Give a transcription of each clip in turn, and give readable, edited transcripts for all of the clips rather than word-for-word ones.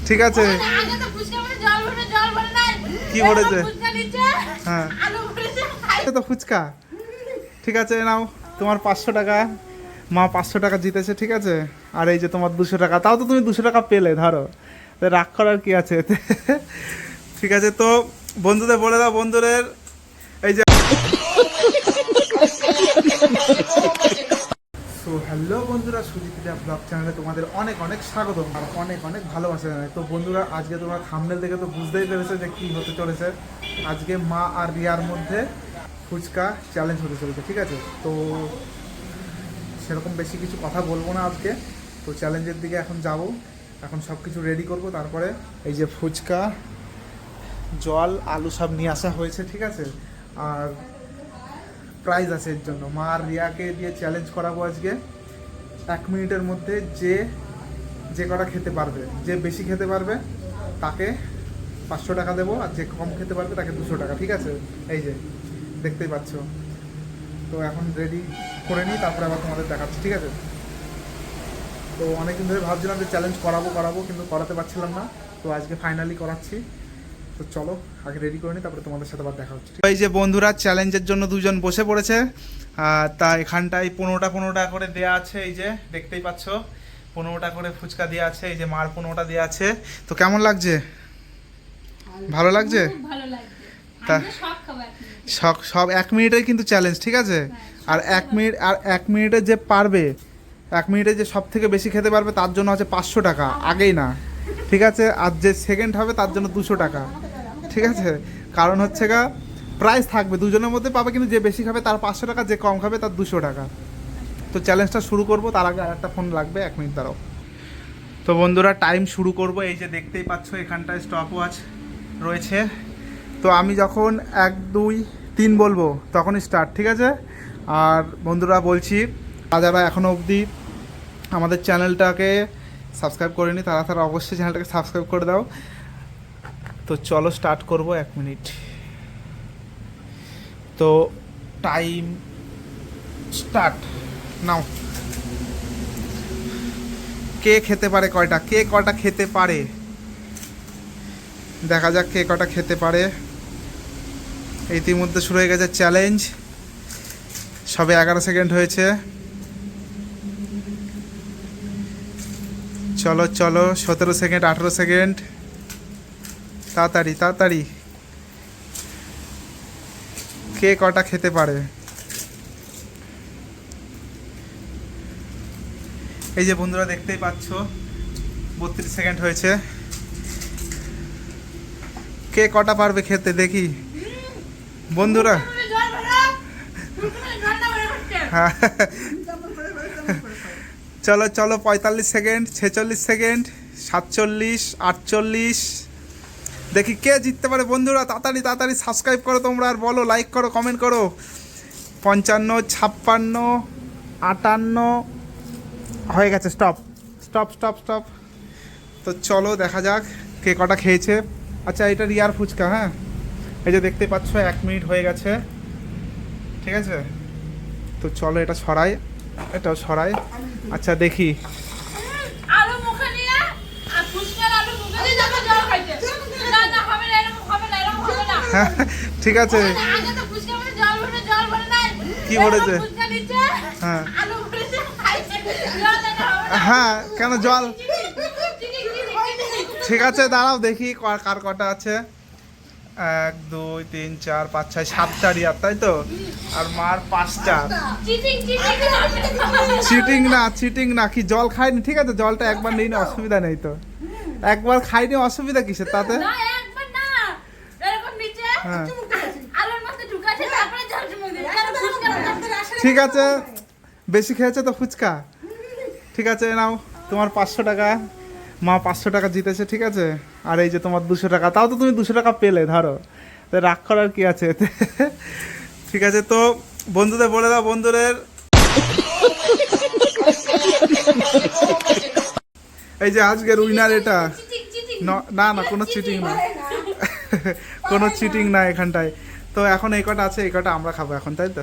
ঠিক আছে, কি ভরেছে? হ্যাঁ, এটা তো ফুচকা। ঠিক আছে, নাও তোমার 500 টাকা। মা 500 টাকা জিতেছে, ঠিক আছে। আর এই যে তোমার 200 টাকা, তাও তো তুমি 200 টাকা পেলে, ধরো তো রাগ করার কি আছে এতে? ঠিক আছে, তো বন্ধুদের বলে দাও, বন্ধুদের এই যে সো হ্যালো বন্ধুরা, সুজিতা ব্লগ চ্যানেলে তোমাদের অনেক অনেক স্বাগতম আর অনেক অনেক ভালোবাসা জানাই। তো বন্ধুরা, আজকে তোমরা থাম্বনেল দেখে তো বুঝতেই পেরেছো যে কী হতে চলেছে। আজকে মা আর রিয়ার মধ্যে ফুচকা চ্যালেঞ্জ হতে চলেছে, ঠিক আছে। তো সেরকম বেশি কিছু কথা বলবো না আজকে। তো চ্যালেঞ্জের দিকে এখন যাব, এখন সব কিছু রেডি করব। তারপরে এই যে ফুচকা, জল, আলু সব নিয়ে আসা হয়েছে, ঠিক আছে। আর প্রাইজ আছে এর জন্য। মা আর রিয়াকে দিয়ে চ্যালেঞ্জ করাবো আজকে 1 মিনিটের মধ্যে যে কটা খেতে পারবে, যে বেশি খেতে পারবে তাকে 500 টাকা দেবো, আর যে কম খেতে পারবে তাকে 200 টাকা, ঠিক আছে। এই যে দেখতেই পাচ্ছ। তো এখন রেডি করে নিই, তারপরে আবার তোমাদের দেখাচ্ছি, ঠিক আছে। তো অনেকদিন ধরে ভাবছিলাম যে চ্যালেঞ্জ করাবো কিন্তু করাতে পারছিলাম না। তো আজকে ফাইনালি করাচ্ছি। তো চলো আগে রেডি করে নিই, তারপরে তোমাদের সাথে আবার দেখা হচ্ছে। এই যে বন্ধুরা, চ্যালেঞ্জের জন্য দুজন বসে পড়েছে। তা এখানটায় 15টা করে দেওয়া আছে, এই যে দেখতেই পাচ্ছ 15টা করে ফুচকা দেওয়া আছে। এই যে মার 15টা দেওয়া আছে। তো কেমন লাগছে? ভালো লাগছে? তা সব 1 মিনিটের কিন্তু চ্যালেঞ্জ, ঠিক আছে। আর 1 মিনিটে যে পারবে, 1 মিনিটে যে সব থেকে বেশি খেতে পারবে তার জন্য আছে 500 টাকা, আগেই না, ঠিক আছে। আর যে সেকেন্ড হবে তার জন্য 200 টাকা, ঠিক আছে। কারণ হচ্ছে গা প্রাইস থাকবে দুজনের মধ্যে পাবে, কিন্তু যে বেশি খাবে তার 500 টাকা, যে কম খাবে তার 200 টাকা। তো চ্যালেঞ্জটা শুরু করব, তার আগে আর একটা ফোন লাগবে, 1 মিনিট দাঁড়াও। তো বন্ধুরা, টাইম শুরু করব। এই যে দেখতেই পাচ্ছ এখানটায় স্টপ ওয়াচ রয়েছে। তো আমি যখন 1 2 3 বলবো তখনই স্টার্ট, ঠিক আছে। আর বন্ধুরা বলছি, যারা এখনও অবধি আমাদের চ্যানেলটাকে সাবস্ক্রাইব করেনি তারা অবশ্যই চ্যানেলটাকে সাবস্ক্রাইব করে দাও। তো চলো স্টার্ট করব, 1 মিনিট। তো টাইম স্টার্ট নাও। কে খেতে পারে কয়টা, কে কটা খেতে পারে দেখা যাক, কে কটা খেতে পারে। ইতিমধ্যে শুরু হয়ে গেছে চ্যালেঞ্জ, সবে 11 সেকেন্ড হয়েছে। চলো চলো, 17 সেকেন্ড, 18 সেকেন্ড, তাড়াতাড়ি তাড়াতাড়ি। কে কটা খেতে পারে? এই যে বন্ধুরা দেখতেই পাচ্ছ 32 সেকেন্ড হয়েছে। কে কটা পারবে খেতে দেখি বন্ধুরা। হ্যাঁ, চলো চলো, 45 সেকেন্ড, 46 সেকেন্ড, 47, 48। দেখি কে জিততে পারে বন্ধুরা। তাড়াতাড়ি তাড়াতাড়ি সাবস্ক্রাইব করো তোমরা, আর বলো, লাইক করো, কমেন্ট করো। 55, 56, 58 হয়ে গেছে। Stop stop stop stop. তো চলো দেখা যাক কে কটা খেয়েছে। আচ্ছা, এটা রিয়ার ফুচকা। হ্যাঁ, এই যে দেখতে পাচ্ছ 1 মিনিট হয়ে গেছে, ঠিক আছে। তো চলো এটা ছড়াই, এটাও ছড়াই। আচ্ছা দেখি, ঠিক আছে। কি ভরেছে? হ্যাঁ হ্যাঁ, কেন জল? ঠিক আছে, দাঁড়াও দেখি কার কটা আছে। 1 2 3 4 5 6 7টা রিয়ার, তাই তো। আর মার 5টা। চিটিং না, চিটিং না। কি জল খাইনি? ঠিক আছে, জলটা একবার নেই না, অসুবিধা নেই তো। একবার খাইনি, অসুবিধা কিসের তাতে? হ্যাঁ, ঠিক আছে, বেশি খেয়েছে তো ফুচকা। ঠিক আছে, নাও তোমার 500 টাকা। মা 500 টাকা জিতেছে, ঠিক আছে। আর এই যে তোমার 200 টাকা, তাও তো তুমি 200 টাকা পেলে, ধরো তো রাগ করার কি আছে এতে? ঠিক আছে, তো বন্ধুদের বলে দাও, বন্ধুদের এই যে আজকের উইনার এটা। না না, কোনো চিটিং না, কোনো চিটিং না এখানটায়। তো এখন এই কটা আছে, এই কটা আমরা খাবো এখন, তাই তো।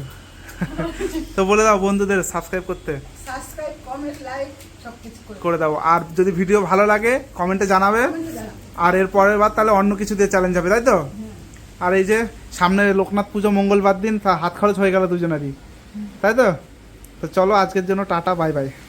তো বলে দাও বন্ধুদের সাবস্ক্রাইব করতে। সাবস্ক্রাইব, কমেন্ট, লাইক সবকিছু করে করে দেবো। আর যদি ভিডিও ভালো লাগে কমেন্টে জানাবে, কমেন্টে জানাও। আর এর পরের বার তাহলে অন্য কিছু দিয়ে চ্যালেঞ্জ হবে, তাই তো? আর এই যে সামনে লোকনাথ পুজো মঙ্গলবার দিন, তা হাত খরচ হয়ে গেল দুজনেরই, তাই তো? তো চলো আজকের জন্য টাটা, বাই বাই।